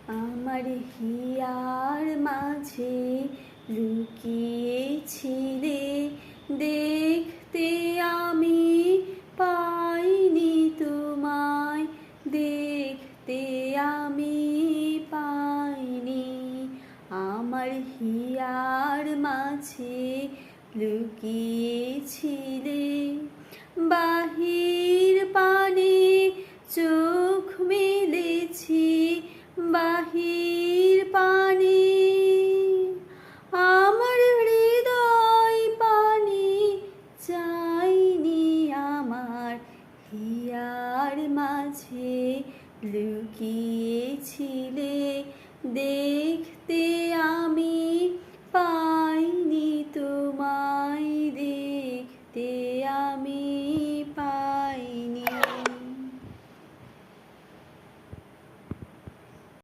আমার হিয়ার মাঝে লুকিয়েছিলে, দেখতে আমি পাইনি তোমায়, দেখতে আমি পাইনি। আমার হিয়ার মাঝে লুকিয়েছিলে, বাহির পানে চোখ মেলেছি, বাহির পানে আমার হৃদয় পানে চাইনি। আমার হিয়ার মাঝে লুকিয়েছিলে, দেখতে